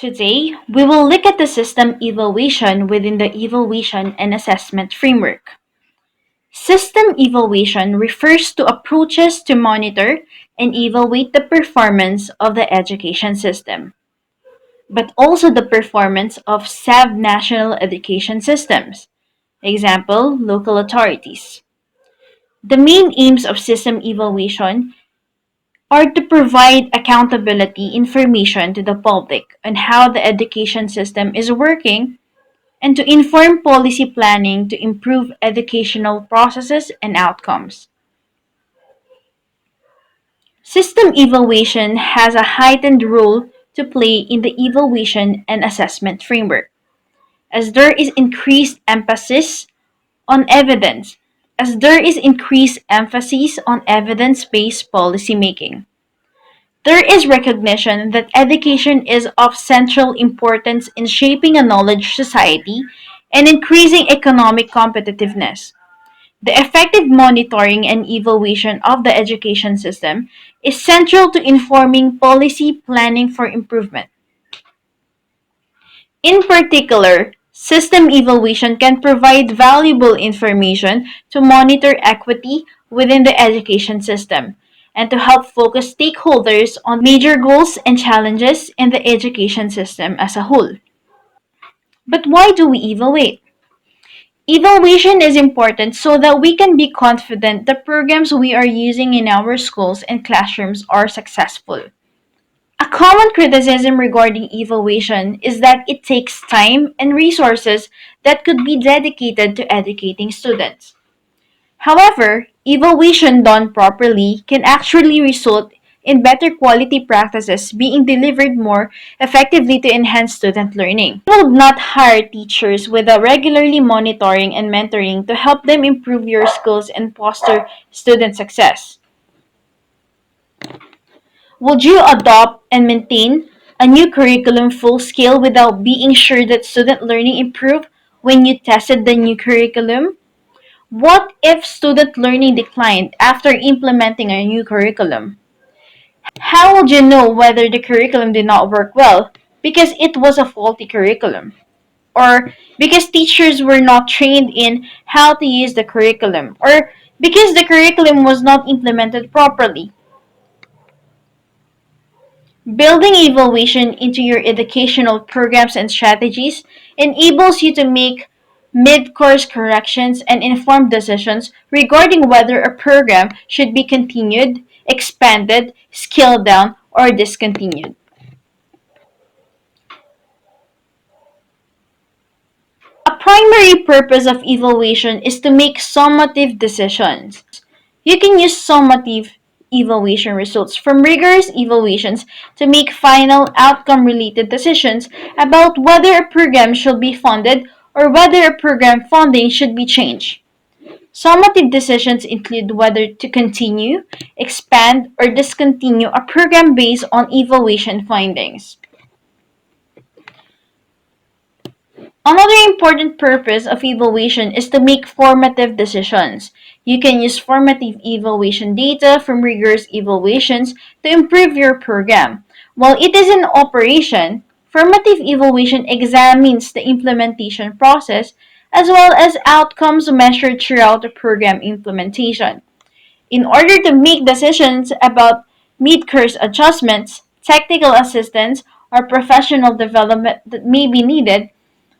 Today, we will look at the system evaluation within the evaluation and assessment framework. System evaluation refers to approaches to monitor and evaluate the performance of the education system, but also the performance of sub-national education systems, example, local authorities. The main aims of system evaluation are to provide accountability information to the public on how the education system is working and to inform policy planning to improve educational processes and outcomes. System evaluation has a heightened role to play in the evaluation and assessment framework, as there is increased emphasis on evidence, as there is increased emphasis on evidence-based policymaking. There is recognition that education is of central importance in shaping a knowledge society and increasing economic competitiveness. The effective monitoring and evaluation of the education system is central to informing policy planning for improvement. In particular, system evaluation can provide valuable information to monitor equity within the education system and to help focus stakeholders on major goals and challenges in the education system as a whole. But why do we evaluate? Evaluation is important so that we can be confident the programs we are using in our schools and classrooms are successful. A common criticism regarding evaluation is that it takes time and resources that could be dedicated to educating students. However, evaluation done properly can actually result in better quality practices being delivered more effectively to enhance student learning. You will not hire teachers without regularly monitoring and mentoring to help them improve your skills and foster student success. Would you adopt and maintain a new curriculum full scale without being sure that student learning improved when you tested the new curriculum? What if student learning declined after implementing a new curriculum? How would you know whether the curriculum did not work well because it was a faulty curriculum? Or because teachers were not trained in how to use the curriculum? Or because the curriculum was not implemented properly? Building evaluation into your educational programs and strategies enables you to make mid-course corrections and informed decisions regarding whether a program should be continued, expanded, scaled down, or discontinued. A primary purpose of evaluation is to make summative decisions. You can use summative evaluation results from rigorous evaluations to make final outcome related decisions about whether a program should be funded or whether a program funding should be changed. Summative decisions include whether to continue, expand, or discontinue a program based on evaluation findings. Another important purpose of evaluation is to make formative decisions. You can use formative evaluation data from rigorous evaluations to improve your program. While it is in operation, formative evaluation examines the implementation process as well as outcomes measured throughout the program implementation. In order to make decisions about mid-course adjustments, technical assistance, or professional development that may be needed,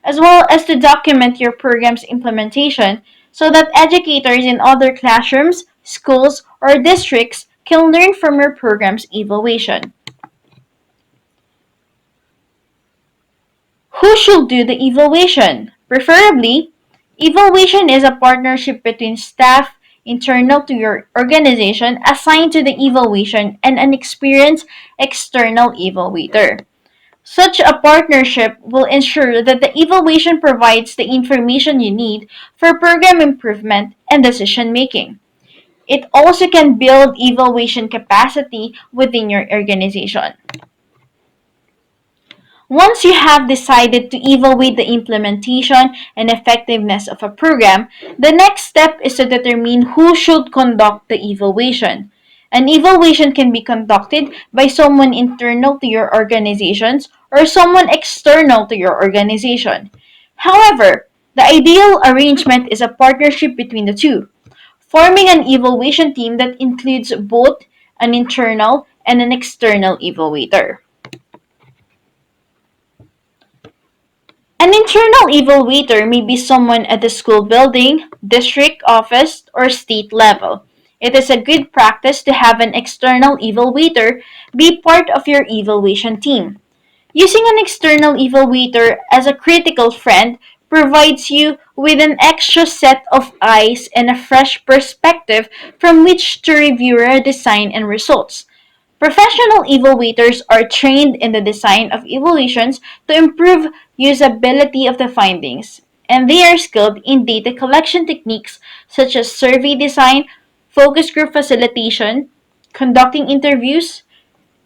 as well as to document your program's implementation so that educators in other classrooms, schools, or districts can learn from your program's evaluation. Who should do the evaluation? Preferably, evaluation is a partnership between staff internal to your organization assigned to the evaluation and an experienced external evaluator. Such a partnership will ensure that the evaluation provides the information you need for program improvement and decision making. It also can build evaluation capacity within your organization. Once you have decided to evaluate the implementation and effectiveness of a program, the next step is to determine who should conduct the evaluation. An evaluation can be conducted by someone internal to your organizations or someone external to your organization. However, the ideal arrangement is a partnership between the two, forming an evaluation team that includes both an internal and an external evaluator. An internal evaluator may be someone at the school building, district office, or state level. It is a good practice to have an external evaluator be part of your evaluation team. Using an external evaluator as a critical friend provides you with an extra set of eyes and a fresh perspective from which to review your design and results. Professional evaluators are trained in the design of evaluations to improve usability of the findings, and they are skilled in data collection techniques such as survey design, focus group facilitation, conducting interviews,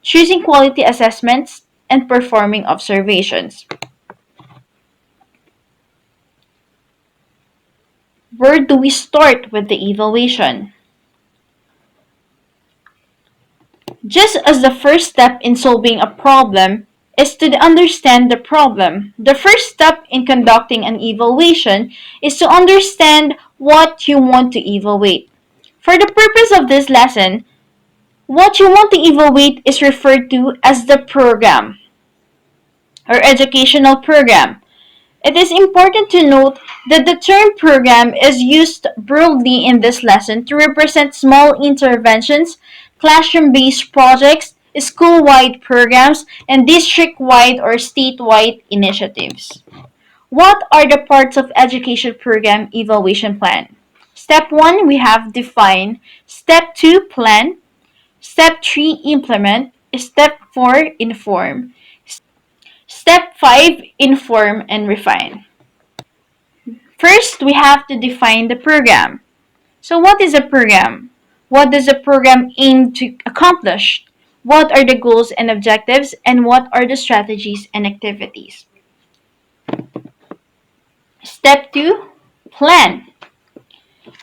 choosing quality assessments, and performing observations. Where do we start with the evaluation? Just as the first step in solving a problem is to understand the problem, the first step in conducting an evaluation is to understand what you want to evaluate. For the purpose of this lesson, what you want to evaluate is referred to as the program or educational program. It is important to note that the term program is used broadly in this lesson to represent small interventions, classroom based projects, school wide programs, and district wide or statewide initiatives. What are the parts of education program evaluation plan? Step 1, we have define. Step 2, plan. Step 3, implement. Step 4, inform. Step 5, inform and refine. First, we have to define the program. So, what is a program? What does the program aim to accomplish? What are the goals and objectives? And what are the strategies and activities? Step 2, plan.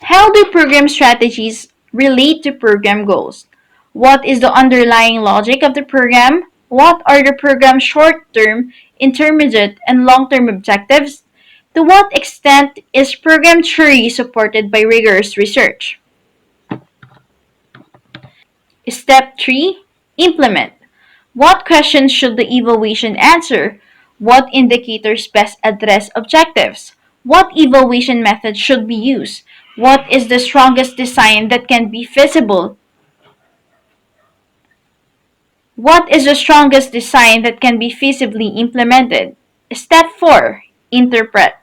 How do program strategies relate to program goals? What is the underlying logic of the program? What are the program's short term, intermediate, and long term objectives? To what extent is program theory supported by rigorous research? Step 3, implement. What questions should the evaluation answer? What indicators best address objectives? What evaluation method should be used? What is the strongest design that can be feasible? What is the strongest design that can be feasibly implemented? Step 4, interpret.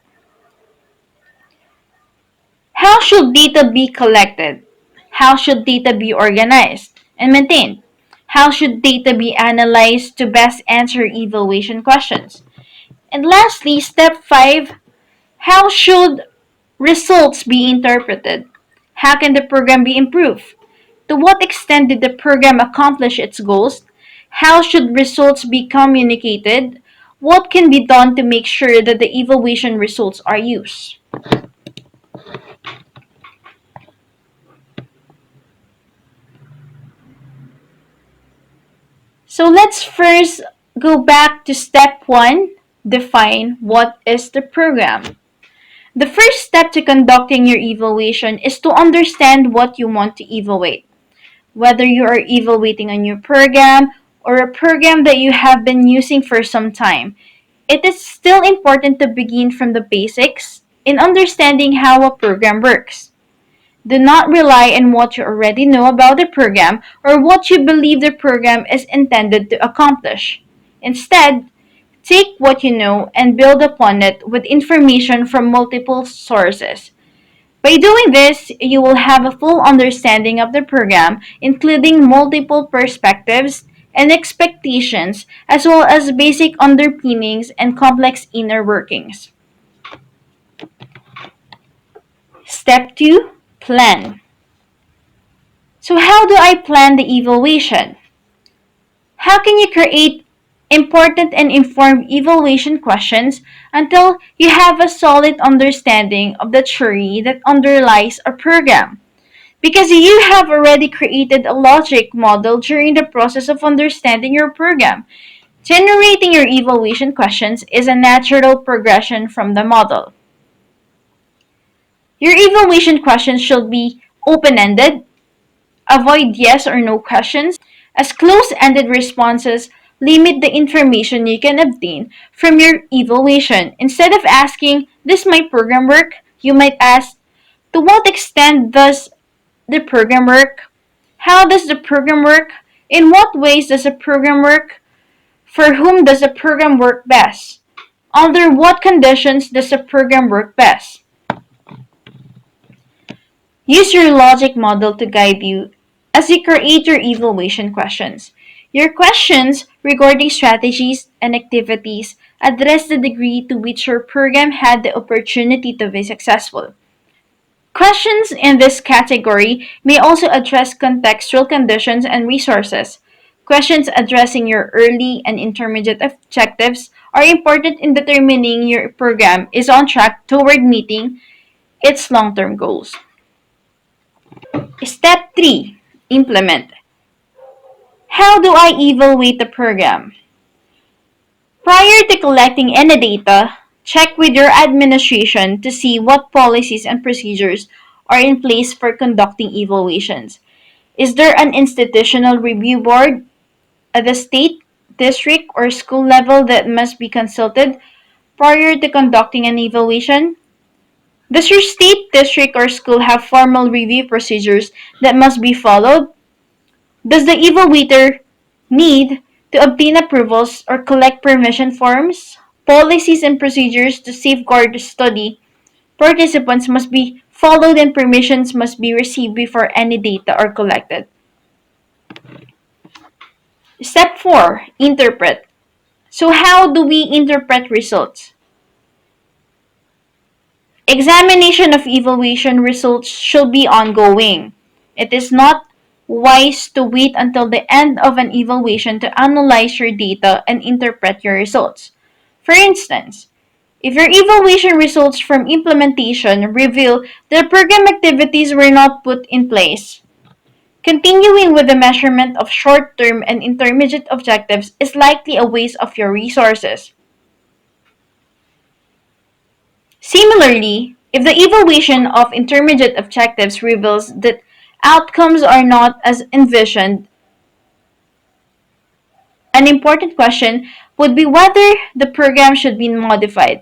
How should data be collected? How should data be organized and maintained? How should data be analyzed to best answer evaluation questions? And lastly, step 5, how should results be interpreted? How can the program be improved? To what extent did the program accomplish its goals? How should results be communicated? What can be done to make sure that the evaluation results are used? So let's first go back to step 1, define what is the program. The first step to conducting your evaluation is to understand what you want to evaluate. Whether you are evaluating a new program or a program that you have been using for some time, it is still important to begin from the basics in understanding how a program works. Do not rely on what you already know about the program or what you believe the program is intended to accomplish. Instead, take what you know and build upon it with information from multiple sources. By doing this, you will have a full understanding of the program, including multiple perspectives and expectations, as well as basic underpinnings and complex inner workings. Step 2, plan. So, how do I plan the evaluation? How can you create important and informed evaluation questions until you have a solid understanding of the theory that underlies a program? Because you have already created a logic model during the process of understanding your program. Generating your evaluation questions is a natural progression from the model. Your evaluation questions should be open-ended. Avoid yes or no questions, as close-ended responses limit the information you can obtain from your evaluation. Instead of asking, "Does my program work?" you might ask, "To what extent does the program work? How does the program work? In what ways does the program work? For whom does the program work best? Under what conditions does the program work best?" Use your logic model to guide you as you create your evaluation questions. Your questions regarding strategies and activities address the degree to which your program had the opportunity to be successful. Questions in this category may also address contextual conditions and resources. Questions addressing your early and intermediate objectives are important in determining your program is on track toward meeting its long-term goals. Step 3. Implement. How do I evaluate the program? Prior to collecting any data, check with your administration to see what policies and procedures are in place for conducting evaluations. Is there an institutional review board at the state, district, or school level that must be consulted prior to conducting an evaluation? Does your state, district, or school have formal review procedures that must be followed? Does the evaluator need to obtain approvals or collect permission forms? Policies and procedures to safeguard the study participants must be followed and permissions must be received before any data are collected. Step 4. Interpret. So how do we interpret results? Examination of evaluation results should be ongoing. It is not wise to wait until the end of an evaluation to analyze your data and interpret your results. For instance, if your evaluation results from implementation reveal that program activities were not put in place, continuing with the measurement of short-term and intermediate objectives is likely a waste of your resources. Similarly, if the evaluation of intermediate objectives reveals that outcomes are not as envisioned, an important question would be whether the program should be modified,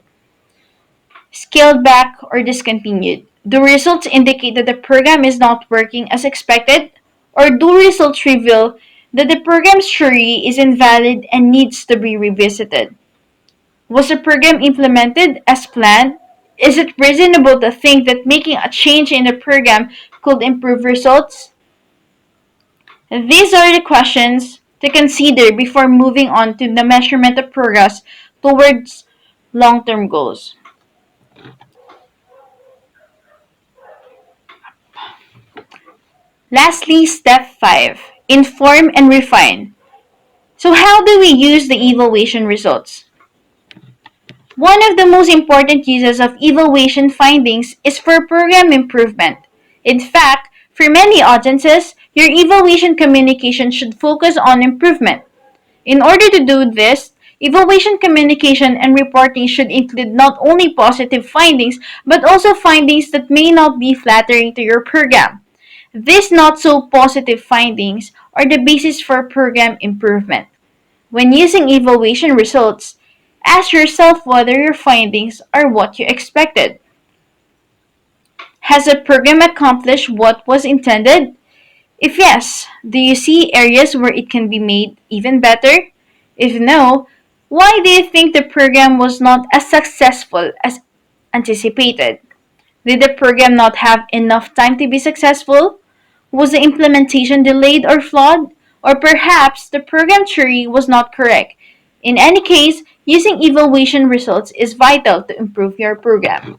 scaled back, or discontinued. Do results indicate that the program is not working as expected, or do results reveal that the program's theory is invalid and needs to be revisited? Was the program implemented as planned? Is it reasonable to think that making a change in the program could improve results? These are the questions to consider before moving on to the measurement of progress towards long-term goals. Lastly, step 5. Inform and refine. So how do we use the evaluation results? One of the most important uses of evaluation findings is for program improvement. In fact, for many audiences, your evaluation communication should focus on improvement. In order to do this, evaluation communication and reporting should include not only positive findings, but also findings that may not be flattering to your program. These not so positive findings are the basis for program improvement. When using evaluation results, ask yourself whether your findings are what you expected. Has the program accomplished what was intended? If yes, do you see areas where it can be made even better? If no, why do you think the program was not as successful as anticipated? Did the program not have enough time to be successful? Was the implementation delayed or flawed? Or perhaps the program theory was not correct. In any case, using evaluation results is vital to improve your program.